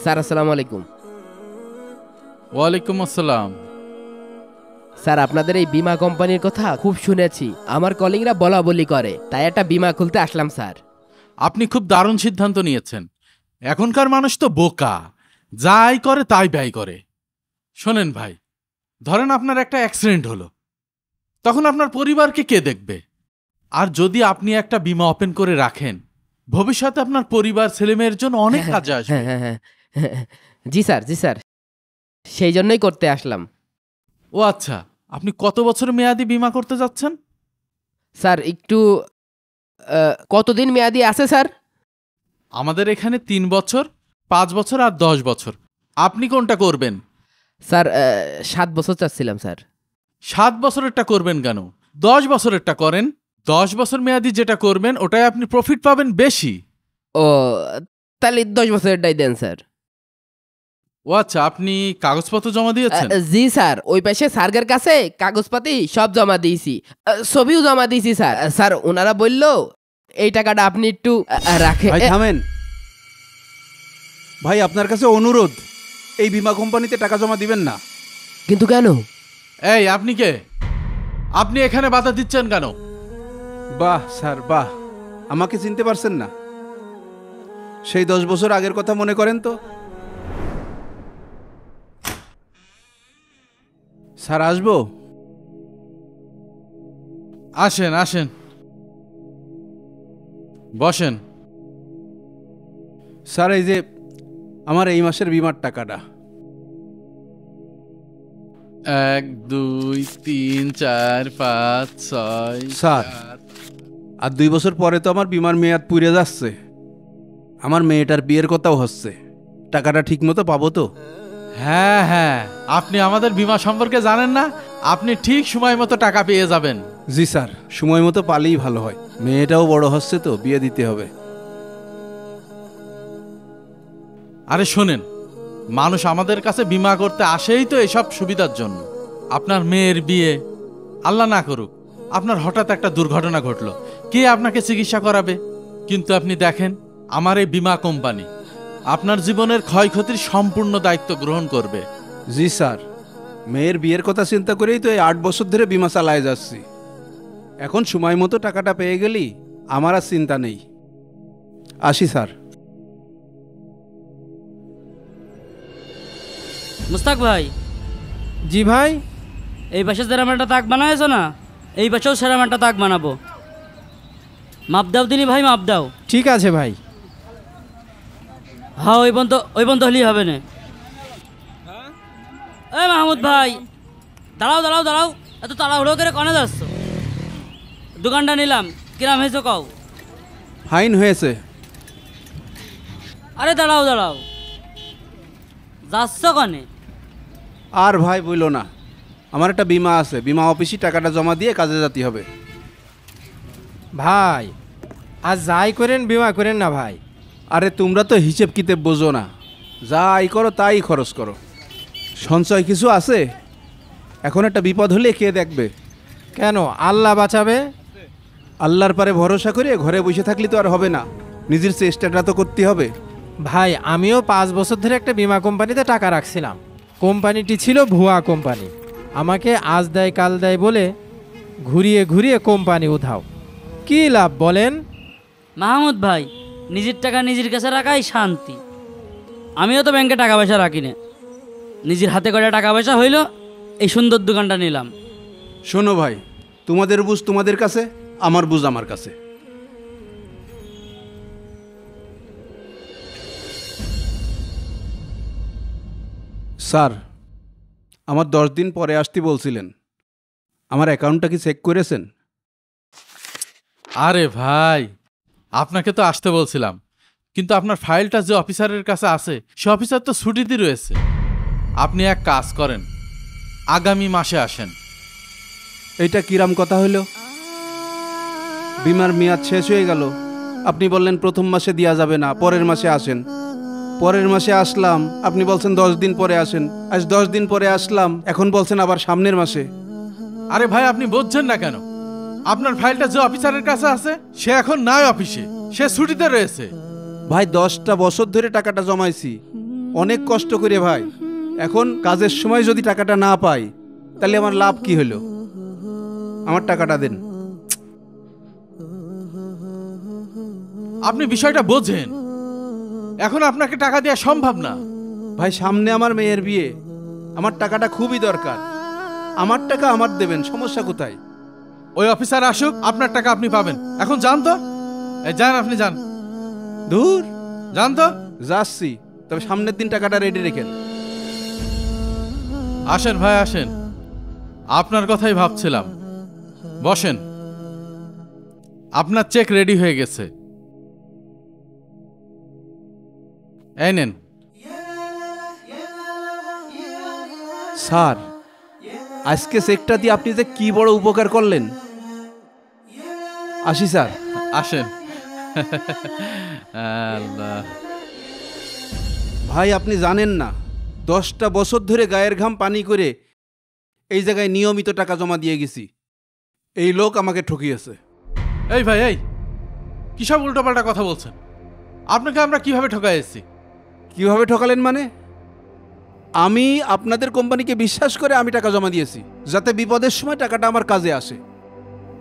Sir আসসালামু আলাইকুম। ওয়ালাইকুম আসসালাম। স্যার আপনাদের এই বীমা কোম্পানির কথা খুব শুনেছি, আমার কলিগরা বলা বলি করে, তাই একটা বীমা খুলতে আসলাম স্যার। আপনি খুব দারুণ সিদ্ধান্ত নিয়েছেন। এখনকার মানুষ তো বোকা, যাই করে তাই ব্যয় করে। শোনেন ভাই, ধরেন আপনার একটা অ্যাক্সিডেন্ট হলো, তখন আপনার পরিবারকে কে দেখবে? আর যদি আপনি একটা বীমা ওপেন করে রাখেন, ভবিষ্যতে আপনার পরিবার ছেলেমেয়ের জন্য অনেক কাজে আসবে। হ্যাঁ হ্যাঁ হ্যাঁ, জি স্যার জি স্যার, সেই জন্যই করতে আসলাম। ও আচ্ছা, আপনি কত বছর মেয়াদি বীমা করতে যাচ্ছেন? স্যার একটু কতদিন মেয়াদি আছে স্যার? আমাদের এখানে 3 বছর, 5 বছর আর 10 বছর। আপনি কোনটা করবেন? স্যার 7 বছর চাচ্ছিলাম স্যার। 7 বছরেরটা করবেন কেন? 10 বছরেরটা করেন। 10 বছর মেয়াদি যেটা করবেন ওটাই আপনি প্রফিট পাবেন বেশি। ও তাহলে 10 বছরেরটাই দেন স্যার। ও আচ্ছা, আপনি কাগজপত্র জমা দিয়েছেন? জি স্যার, ওই পাশে স্যারের কাছে কাগজপাতি সব জমা দিয়েছি, ছবিও জমা দিয়েছি স্যার। স্যার ওনারা বললো এই টাকাটা আপনি একটু রাখে। ভাই থামেন ভাই, আপনার কাছে অনুরোধ, এই বীমা কোম্পানিতে টাকা জমা দিবেন না। কিন্তু কেন? এই আপনি কে? আপনি এখানে বাধা দিচ্ছেন কেন? বাহ স্যার বাহ, আমাকে চিনতে পারছেন না? সেই 10 বছর আগের কথা মনে করেন তো। স্যার আসবো? আসেন আসেন, বসেন। স্যার এই যে আমার এই মাসের বীমার টাকাটা। 1 2 3 4 5 6 স্যার, আর 2 বছর পরে তো আমার বীমার মেয়াদ পুড়ে যাচ্ছে। আমার মেয়েটার বিয়ের কথাও হচ্ছে, টাকাটা ঠিক মতো পাবো তো? হ্যাঁ হ্যাঁ, আপনি আমাদের বীমা সম্পর্কে জানেন না? আপনি ঠিক সময় মতো টাকা পেয়ে যাবেন। জি স্যার, সময় মতো পালেই ভালো হয়, মেয়েটাও বড় হচ্ছে তো, বিয়ে দিতে হবে। আরে শোনেন, মানুষ আমাদের কাছে বীমা করতে আসেই তো এসব সুবিধার জন্য। আপনার মেয়ের বিয়ে, আল্লাহ না করুক আপনার হঠাৎ একটা দুর্ঘটনা ঘটলো, কে আপনাকে চিকিৎসা করাবে? কিন্তু আপনি দেখেন, আমার এই বীমা কোম্পানি আপনার জীবনের ক্ষয়ক্ষতির সম্পূর্ণ দায়িত্ব গ্রহণ করবে। জি স্যার, মেয়ের বিয়ের কথা চিন্তা করেই তো এই 8 বছর ধরে বীমা চালায় যাচ্ছি। এখন সময় মতো টাকাটা পেয়ে গেলি আমার আর চিন্তা নেই। আসি স্যার। মুস্তাক ভাই, জি ভাই। এই পাশে যেরকম একটা তাক বানাইছো না, এই পাশেও সেরকম একটা তাক বানাবো। মাপ দাও দিনি ভাই, মাপ দাও। ঠিক আছে ভাই। হ্যাঁ, ওই পর্যন্ত হলেই হবে না। এই মাহমুদ ভাই, দাঁড়াও দাঁড়াও দাঁড়াও, এত তাড়াহুড়ো করে কনে যাচ্ছ? দোকানটা নিলাম, কিরাম হয়েছে কও? ফাইন হয়েছে। আরে দাঁড়াও দাঁড়াও, যাচ্ছ কনে? আর ভাই বইলো না, আমার একটা বীমা আছে, বীমা অফিসে টাকাটা জমা দিয়ে কাজে যেতে হবে। ভাই আর যাই করেন বিমা করেন না ভাই। আরে তোমরা তো হিসেব কিতাব বোঝো না, যা আয় করো তাই খরচ করো। সঞ্চয় কিছু আছে? এখন একটা বিপদ হলে কে দেখবে? কেন, আল্লাহ বাঁচাবে। আল্লাহর পারে ভরসা করে ঘরে বসে থাকলে তো আর হবে না, নিজের চেষ্টাটা তো করতে হবে। ভাই আমিও 5 বছর ধরে একটা বিমা কোম্পানিতে টাকা রাখছিলাম। কোম্পানিটি ছিল ভুয়া কোম্পানি, আমাকে আজ দেয় কাল দেয় বলে ঘুরিয়ে ঘুরিয়ে কোম্পানি উধাও। কি লাভ বলেন? মাহমুদ ভাই, নিজের টাকা নিজের কাছে রাখাই শান্তি। আমিও তো ব্যাংকে টাকা পয়সা রাখি না, নিজের হাতে করে টাকা পয়সা হইল, এই সুন্দর দোকানটা নিলাম। শোনো ভাই, তোমাদের বুঝ তোমাদের কাছে, আমার বুঝ আমার কাছে। স্যার, আমার 10 দিন পরে আসতে বলছিলেন, আমার অ্যাকাউন্টটা কি চেক করেছেন? আরে ভাই, আপনাকে তো আসতে বলছিলাম, কিন্তু আপনার ফাইলটা যে অফিসারের কাছে আছে সে অফিসার তো ছুটিতে রয়েছে। আপনি এক কাজ করেন, আগামী মাসে আসেন। এইটা কিরাম কথা হইল? বিমার মেয়াদ শেষ হয়ে গেল, আপনি বললেন প্রথম মাসে দেওয়া যাবে না, পরের মাসে আসেন। পরের মাসে আসলাম, আপনি বলছেন 10 দিন পরে আসেন। আজ 10 দিন পরে আসলাম, এখন বলছেন আবার সামনের মাসে। আরে ভাই, আপনি বুঝছেন না কেন? আপনার ফাইলটা যে অফিসারের কাছে আছে সে এখন নাই অফিসে, সে ছুটিতে রয়েছে। ভাই 10টা বছর ধরে টাকাটা জমাইছি, অনেক কষ্ট করে ভাই, এখন কাজের সময় যদি টাকাটা না পাই তাহলে আমার লাভ কি হলো? আমার টাকাটা দেন। আপনি বিষয়টা বোঝেন, এখন আপনাকে টাকা দেওয়া সম্ভব না। ভাই সামনে আমার মেয়ের বিয়ে, আমার টাকাটা খুবই দরকার। আমার টাকা আমার দেবেন, সমস্যা কোথায়? ওই অফিসার আসুক, আপনার টাকা আপনি পাবেন। এখন যান তো, এই যান, আপনি যান, দূর যান তো। যাচ্ছি, তবে সামনের দিন টাকাটা রেডি রেখেন। আসেন ভাই আসেন, আপনার কথাই ভাবছিলাম। বসেন, আপনার চেক রেডি হয়ে গেছে, এই নেন। স্যার, আজকে চেকটা দিয়ে আপনি যে কি বড় উপকার করলেন। আসি স্যার। আসেন। আল্লাহ। ভাই আপনি জানেন না, 10টা বছর ধরে গায়ের ঘাম পানি করে এই জায়গায় নিয়মিত টাকা জমা দিয়ে গেছি। এই লোক আমাকে ঠকিয়েছে। এই ভাই, এই কিসব উল্টোপাল্টা কথা বলছেন? আপনাকে আমরা কিভাবে ঠকাই এসেছি? কিভাবে ঠকালেন মানে? আমি আপনাদের কোম্পানিকে বিশ্বাস করে আমি টাকা জমা দিয়েছি, যাতে বিপদের সময় টাকাটা আমার কাজে আসে।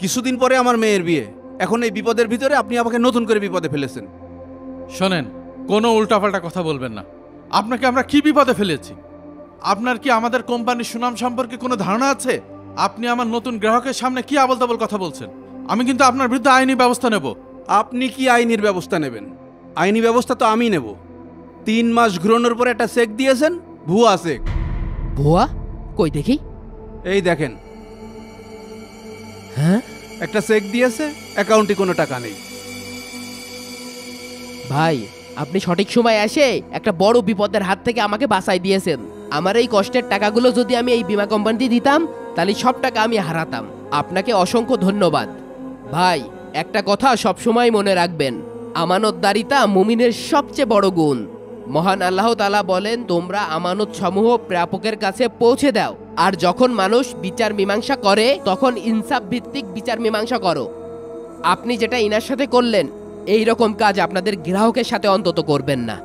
কিছুদিন পরে আমার মেয়ের বিয়ে, এখন এই বিপদের ভিতরে আপনি আমাকে নতুন করে বিপদে ফেলেছেন। শোনেন, কোনো উল্টাপাল্টা কথা বলবেন না। আপনাকে আমরা কি বিপদে ফেলেছি? আপনার কি আমাদের কোম্পানির সুনাম সম্পর্কে কোনো ধারণা আছে? আপনি আমার নতুন গ্রাহকের সামনে কি আবল তাবল কথা বলছেন? আমি কিন্তু আপনার বিরুদ্ধে আইনি ব্যবস্থা নেব। আপনি কি আইনের ব্যবস্থা নেবেন? আইনি ব্যবস্থা তো আমি নেব। 3 মাস ঘুরানোর পরে একটা চেক দিয়েছেন, ভুয়া চেক। ভুয়া? কই দেখি। এই দেখেন, হ্যাঁ একটা চেক দিয়েছে, অ্যাকাউন্টে কোনো টাকা নেই। ভাই, আপনি সঠিক সময় এসে একটা বড় বিপদের হাত থেকে আমাকে বাঁচাই দিয়েছেন। আমার এই কষ্টের টাকাগুলো যদি আমি এই বীমা কোম্পানিতে দিতাম, তাহলে সব টাকা আমি হারাতাম। আপনাকে অসংখ্য ধন্যবাদ। ভাই, একটা কথা সবসময় মনে রাখবেন, আমানতদারিতা মুমিনের সবচেয়ে বড় গুণ। মহান আল্লাহ তাআলা বলেন, তোমরা আমানত সমূহ প্রাপকের কাছে পৌঁছে দাও, আর যখন মানুষ বিচার মীমাংসা করে তখন ইনসাফ ভিত্তিক বিচার মীমাংসা করো। আপনি যেটা ইনার সাথে করলেন, এই রকম কাজ আপনাদের গ্রাহকের সাথে অন্তত করবেন না।